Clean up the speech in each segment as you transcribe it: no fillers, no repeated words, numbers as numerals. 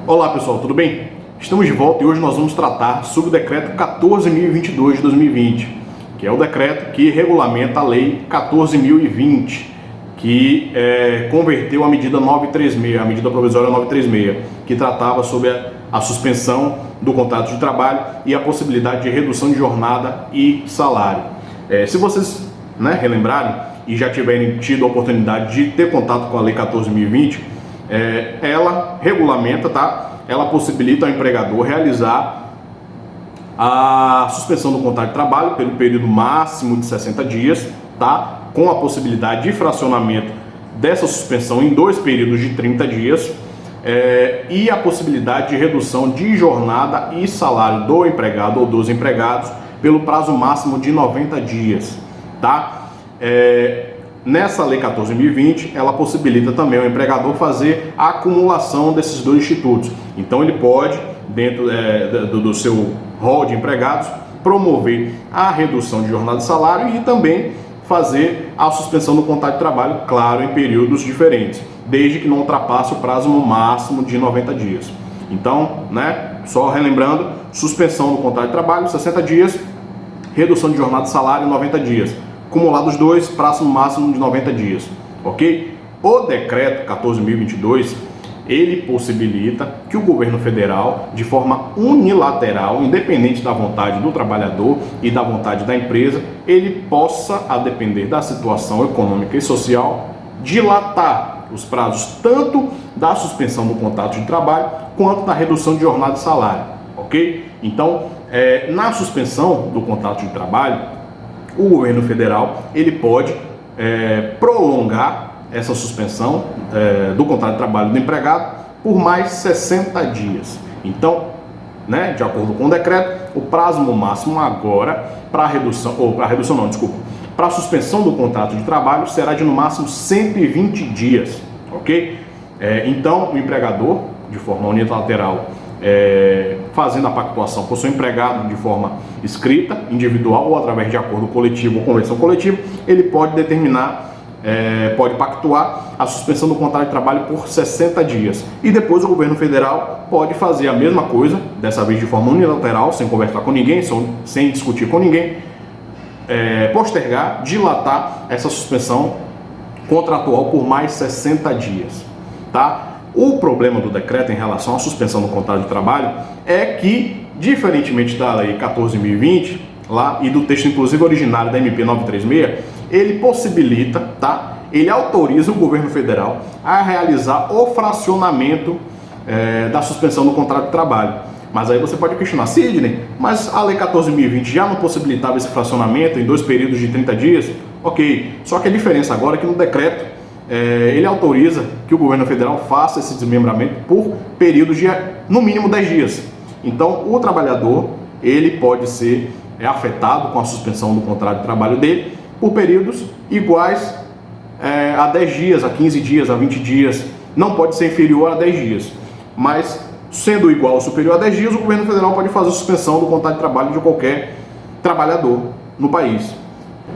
Olá pessoal, tudo bem? Estamos de volta e hoje nós vamos tratar sobre o decreto 14.022 de 2020, que é o decreto que regulamenta a lei 14.020, que converteu a medida 936, a medida provisória 936, que tratava sobre a suspensão do contrato de trabalho e a possibilidade de redução de jornada e salário. Se vocês relembrarem e já tiverem tido a oportunidade de ter contato com a lei 14.020, ela regulamenta, ela possibilita ao empregador realizar a suspensão do contrato de trabalho pelo período máximo de 60 dias, com a possibilidade de fracionamento dessa suspensão em 2 períodos de 30 dias, e a possibilidade de redução de jornada e salário do empregado ou dos empregados pelo prazo máximo de 90 dias, Nessa lei 14.020, ela possibilita também ao empregador fazer a acumulação desses 2 institutos. Então ele pode, dentro do seu rol de empregados, promover a redução de jornada e salário e também fazer a suspensão do contrato de trabalho, claro, em períodos diferentes, desde que não ultrapasse o prazo máximo de 90 dias. Então, só relembrando, suspensão do contrato de trabalho, 60 dias, redução de jornada e salário, 90 dias. Acumulados os 2, prazo máximo de 90 dias, ok? O decreto 14.022, ele possibilita que o governo federal, de forma unilateral, independente da vontade do trabalhador e da vontade da empresa, ele possa, a depender da situação econômica e social, dilatar os prazos tanto da suspensão do contrato de trabalho quanto da redução de jornada e salário, ok? Então, na suspensão do contrato de trabalho, o governo federal ele pode prolongar essa suspensão do contrato de trabalho do empregado por mais 60 dias. Então, de acordo com o decreto, o prazo máximo agora para a suspensão do contrato de trabalho será de no máximo 120 dias, ok? Então, o empregador, de forma unilateral, fazendo a pactuação com o seu empregado de forma escrita, individual ou através de acordo coletivo ou convenção coletiva, ele pode determinar, pode pactuar a suspensão do contrato de trabalho por 60 dias. E depois o governo federal pode fazer a mesma coisa, dessa vez de forma unilateral, sem conversar com ninguém, sem discutir com ninguém, postergar, dilatar essa suspensão contratual por mais 60 dias, O problema do decreto em relação à suspensão do contrato de trabalho é que, diferentemente da lei 14.020 e do texto inclusive originário da MP 936, ele possibilita, ele autoriza o governo federal a realizar o fracionamento da suspensão do contrato de trabalho. Mas aí você pode questionar, Sidney, mas a lei 14.020 já não possibilitava esse fracionamento em 2 períodos de 30 dias? Ok, só que a diferença agora é que no decreto ele autoriza que o governo federal faça esse desmembramento por períodos de no mínimo 10 dias. Então o trabalhador ele pode ser afetado com a suspensão do contrato de trabalho dele por períodos iguais a 10 dias, a 15 dias, a 20 dias, não pode ser inferior a 10 dias, mas sendo igual ou superior a 10 dias, o governo federal pode fazer a suspensão do contrato de trabalho de qualquer trabalhador no país.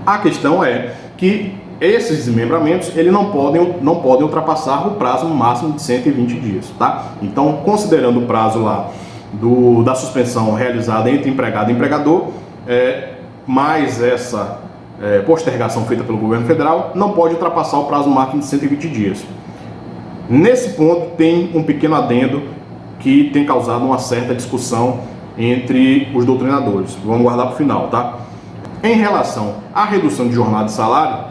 A questão é que esses desmembramentos ele não podem ultrapassar o prazo máximo de 120 dias, Então, considerando o prazo da suspensão realizada entre empregado e empregador, mais essa postergação feita pelo governo federal, não pode ultrapassar o prazo máximo de 120 dias. Nesse ponto tem um pequeno adendo que tem causado uma certa discussão entre os doutrinadores. Vamos guardar para o final, Em relação à redução de jornada e salário,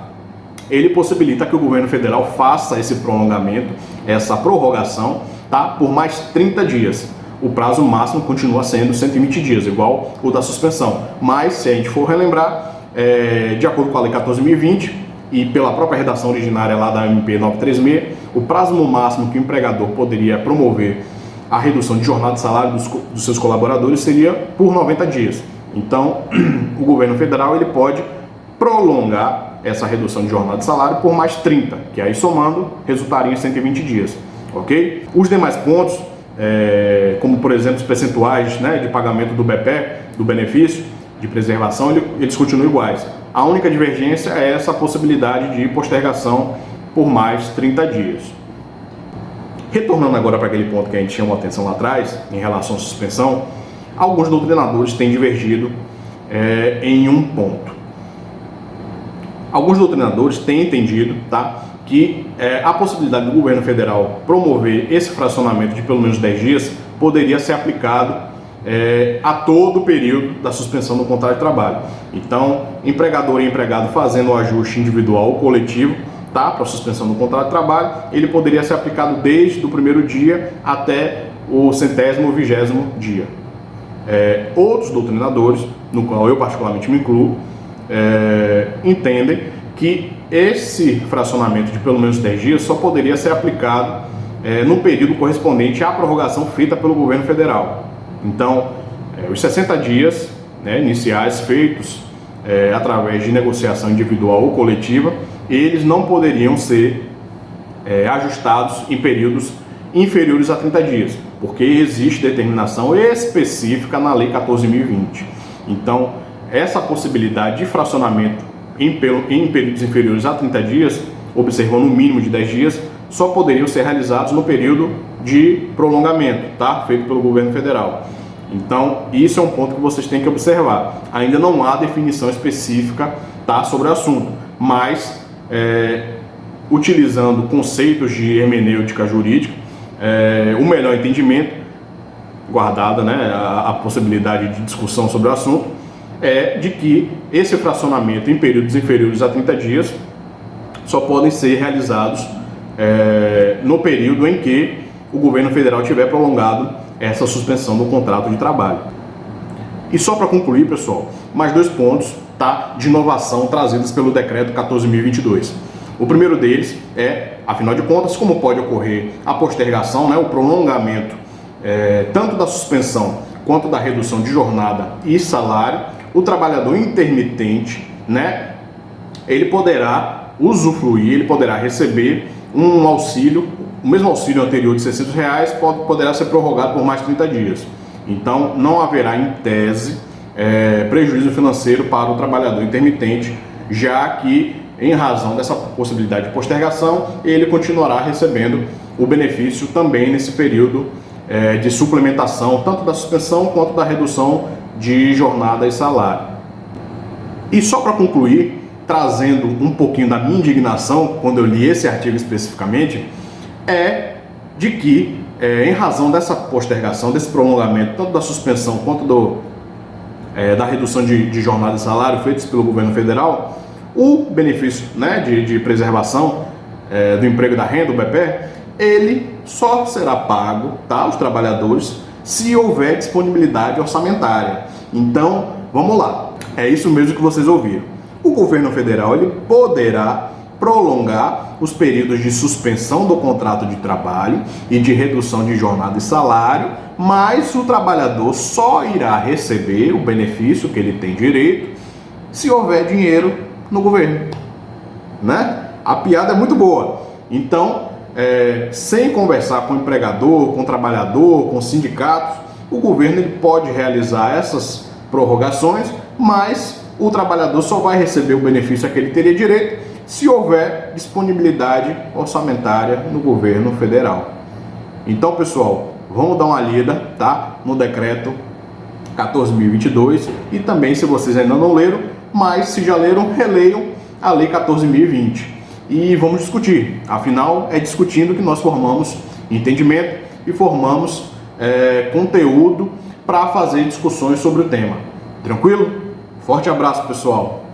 ele possibilita que o governo federal faça esse prolongamento, essa prorrogação, por mais 30 dias. O prazo máximo continua sendo 120 dias, igual o da suspensão. Mas, se a gente for relembrar, de acordo com a lei 14.020 e pela própria redação originária lá da MP 936, o prazo máximo que o empregador poderia promover a redução de jornada e salário dos seus colaboradores seria por 90 dias. Então, o governo federal ele pode prolongar essa redução de jornada de salário por mais 30, que aí somando resultaria em 120 dias, ok? Os demais pontos, como por exemplo os percentuais de pagamento do BPE, do benefício de preservação, eles continuam iguais. A única divergência é essa possibilidade de postergação por mais 30 dias. Retornando agora para aquele ponto que a gente chamou a atenção lá atrás, em relação à suspensão, alguns doutrinadores têm divergido em um ponto. Alguns doutrinadores têm entendido, tá, que a possibilidade do governo federal promover esse fracionamento de pelo menos 10 dias poderia ser aplicado a todo o período da suspensão do contrato de trabalho. Então, empregador e empregado fazendo o ajuste individual ou coletivo, tá, para a suspensão do contrato de trabalho, ele poderia ser aplicado desde o primeiro dia até o 100º ou 20º dia. Outros doutrinadores, no qual eu particularmente me incluo, entendem que esse fracionamento de pelo menos 10 dias só poderia ser aplicado no período correspondente à prorrogação feita pelo governo federal. Então, os 60 dias, né, iniciais feitos através de negociação individual ou coletiva, eles não poderiam ser ajustados em períodos inferiores a 30 dias, porque existe determinação específica na Lei 14.020. Então, essa possibilidade de fracionamento em períodos inferiores a 30 dias, observando um mínimo de 10 dias, só poderiam ser realizados no período de prolongamento, tá? Feito pelo governo federal. Então, isso é um ponto que vocês têm que observar. Ainda não há definição específica, tá, sobre o assunto, mas utilizando conceitos de hermenêutica jurídica, o melhor entendimento, guardada, né, a possibilidade de discussão sobre o assunto, de que esse fracionamento em períodos inferiores a 30 dias só podem ser realizados no período em que o governo federal tiver prolongado essa suspensão do contrato de trabalho. E só para concluir, pessoal, mais 2 pontos, tá, de inovação trazidos pelo decreto 14.022. O primeiro deles afinal de contas, como pode ocorrer a postergação, né, o prolongamento tanto da suspensão quanto da redução de jornada e salário, o trabalhador intermitente, né, ele poderá usufruir, ele poderá receber um auxílio, o mesmo auxílio anterior de R$600 poderá ser prorrogado por mais 30 dias. Então, não haverá, em tese, prejuízo financeiro para o trabalhador intermitente, já que, em razão dessa possibilidade de postergação, ele continuará recebendo o benefício também nesse período de suplementação, tanto da suspensão quanto da redução de jornada e salário. E só para concluir, trazendo um pouquinho da minha indignação quando eu li esse artigo especificamente, de que, em razão dessa postergação, desse prolongamento, tanto da suspensão quanto da redução de jornada e salário feitos pelo governo federal, o benefício, né, de preservação do emprego e da renda, o BPE, ele só será pago, tá, aos trabalhadores se houver disponibilidade orçamentária. Então, vamos lá, é isso mesmo que vocês ouviram. O governo federal ele poderá prolongar os períodos de suspensão do contrato de trabalho e de redução de jornada e salário, mas o trabalhador só irá receber o benefício que ele tem direito se houver dinheiro no governo, né? A piada é muito boa. Então, sem conversar com o empregador, com o trabalhador, com os sindicatos, o governo ele pode realizar essas prorrogações, mas o trabalhador só vai receber o benefício a que ele teria direito se houver disponibilidade orçamentária no governo federal. Então, pessoal, vamos dar uma lida, tá, no decreto 14.022 e também, se vocês ainda não leram, mas se já leram, releiam a Lei 14.020 e vamos discutir. Afinal, é discutindo que nós formamos entendimento e formamos conteúdo para fazer discussões sobre o tema. Tranquilo? Forte abraço, pessoal!